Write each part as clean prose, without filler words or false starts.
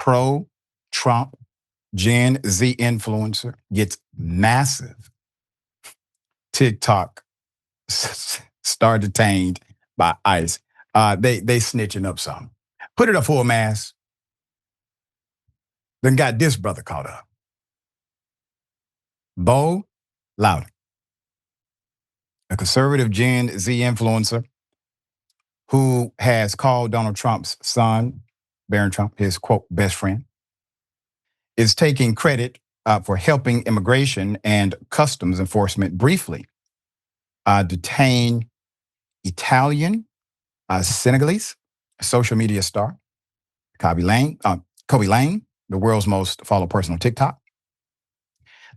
pro-Trump Gen Z influencer gets massive TikTok star detained by ICE. They snitching up something. Put it up full mass. Then got this brother caught up. Bo Loudon, a conservative Gen Z influencer who has called Donald Trump's son, Barron Trump, his quote best friend, is taking credit for helping immigration and customs enforcement briefly detain Italian Senegalese social media star Khabane Lame, the world's most followed person on TikTok.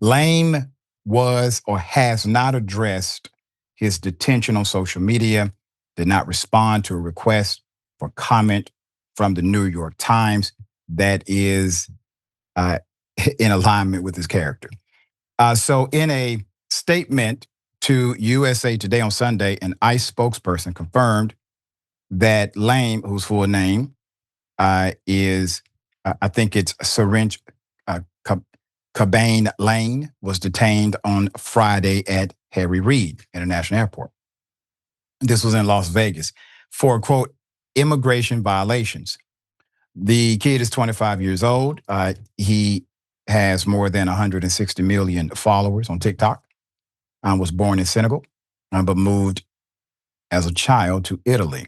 Lame was or has not addressed his detention on social media, did not respond to a request for comment from the New York Times that is in alignment with his character. So in a statement to USA Today on Sunday, an ICE spokesperson confirmed that Lame, whose full name is, I think it's Seringe Khabane Lame, was detained on Friday at Harry Reid International Airport. This was in Las Vegas for, quote, immigration violations. The kid is 25 years old. He has more than 160 million followers on TikTok. Was born in Senegal, but moved as a child to Italy,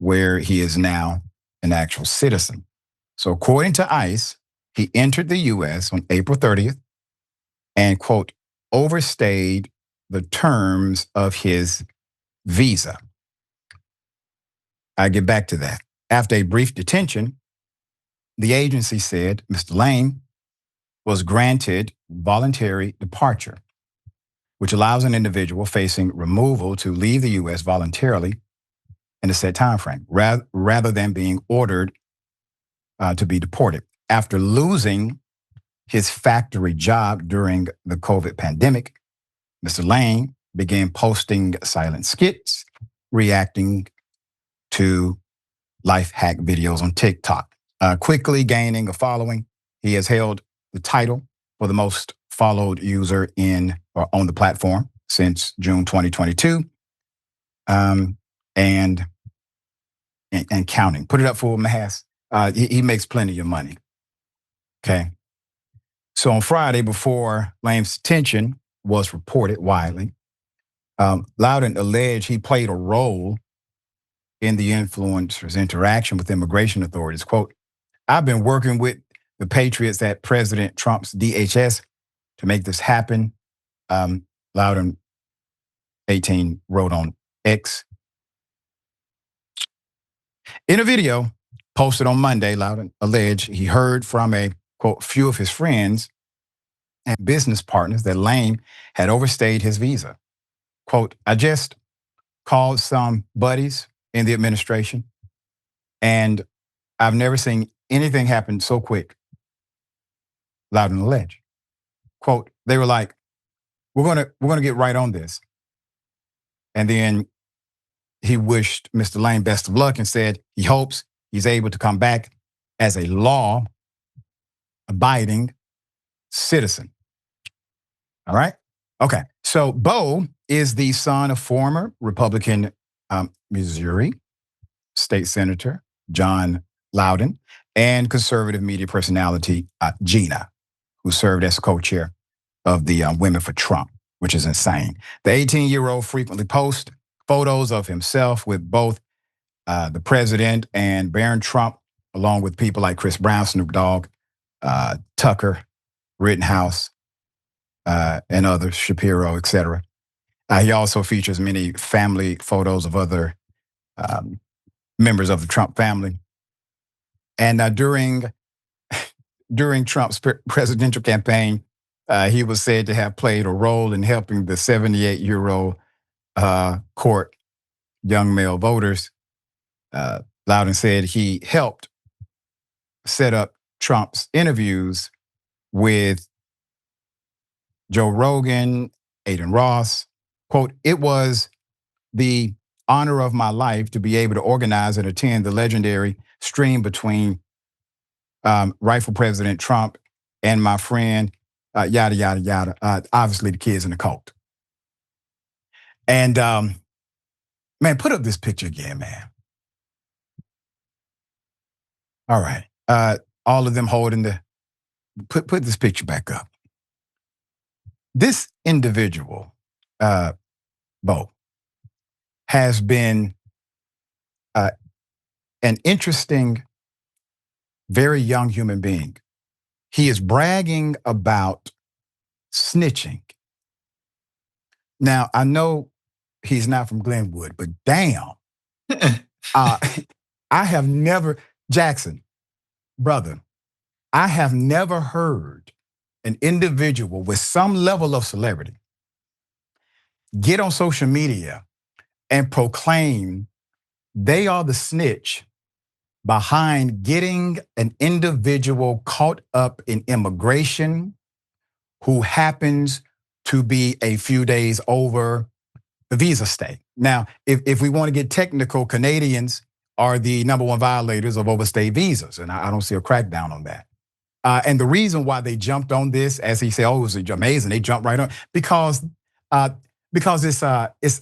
where he is now an actual citizen. So according to ICE, he entered the U.S. on April 30th and, quote, overstayed the terms of his visa. I get back to that. After a brief detention, the agency said Mr. Lame was granted voluntary departure, which allows an individual facing removal to leave the U.S. voluntarily in a set time frame, rather than being ordered to be deported. After losing his factory job during the COVID pandemic, Mr. Lame began posting silent skits, reacting to life hack videos on TikTok. Quickly gaining a following, he has held the title for the most followed user in or on the platform since June 2022, and counting. Put it up for mass. He makes plenty of money. Okay. So on Friday, before Lame's detention was reported widely, Loudon alleged he played a role in the influencer's interaction with immigration authorities. Quote, I've been working with the patriots at President Trump's DHS to make this happen. Loudon, 18, wrote on X. In a video posted on Monday, Loudon alleged he heard from a, quote, few of his friends and business partners that Lame had overstayed his visa. Quote, I just called some buddies in the administration and I've never seen anything happen so quick, Loudon alleged. Quote, they were like, we're gonna get right on this. And then he wished Mr. Lame best of luck and said he hopes he's able to come back as a law-abiding citizen. All right? Okay. So Bo is the son of former Republican Missouri State Senator Jon Loudon and conservative media personality Gina, who served as co-chair of the Women for Trump, which is insane. The 18-year-old frequently posts photos of himself with both the president and Barron Trump, along with people like Chris Brown, Snoop Dogg, Tucker, Rittenhouse, and others, Shapiro, etc. He also features many family photos of other members of the Trump family. And during Trump's presidential campaign, he was said to have played a role in helping the 78-year-old court young male voters. Loudon said he helped set up Trump's interviews with Joe Rogan, Aiden Ross. Quote, it was the honor of my life to be able to organize and attend the legendary stream between rightful President Trump and my friend, yada, yada, yada. Obviously, the kids in the cult. And man, put up this picture again, man. All right. All of them holding put this picture back up. This individual, Bo, has been uh, an interesting, very young human being. He is bragging about snitching. Now, I know he's not from Glenwood, but damn, I have never, Jackson, brother, I have never heard an individual with some level of celebrity get on social media and proclaim they are the snitch behind getting an individual caught up in immigration who happens to be a few days over the visa stay. Now, if we want to get technical, Canadians are the number one violators of overstay visas, and I don't see a crackdown on that. And the reason why they jumped on this, as he said, oh, it was amazing, they jumped right on, because it's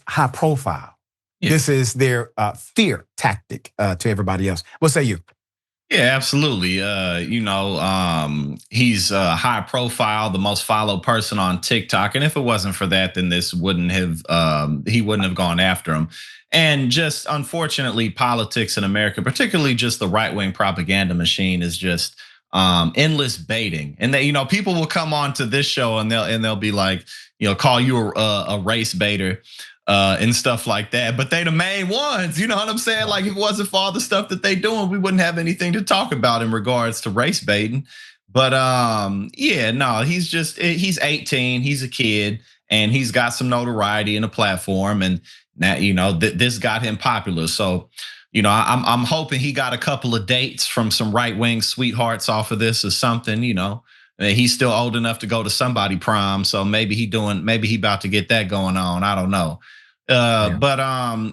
high profile. Yeah. This is their fear tactic to everybody else. What say you? Yeah, absolutely. He's high profile, the most followed person on TikTok, and if it wasn't for that, then this wouldn't have he wouldn't have gone after him. And just unfortunately, politics in America, particularly just the right-wing propaganda machine, is just endless baiting. And they, people will come on to this show and they'll be like, call you a race baiter. And stuff like that, but they the main ones, you know what I'm saying? Like if it wasn't for all the stuff that they doing, we wouldn't have anything to talk about in regards to race baiting. But yeah, no, he's 18, he's a kid, and he's got some notoriety and a platform, and now this got him popular. So I'm hoping he got a couple of dates from some right-wing sweethearts off of this or something. He's still old enough to go to somebody prom, so maybe he about to get that going on. I don't know. But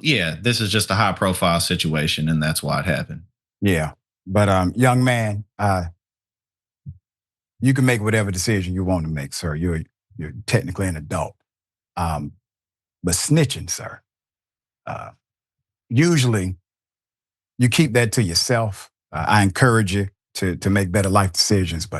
yeah, this is just a high profile situation, and that's why it happened. Yeah. But young man, you can make whatever decision you want to make, sir. You're technically an adult. But snitching, sir, usually you keep that to yourself. I encourage you to make better life decisions, but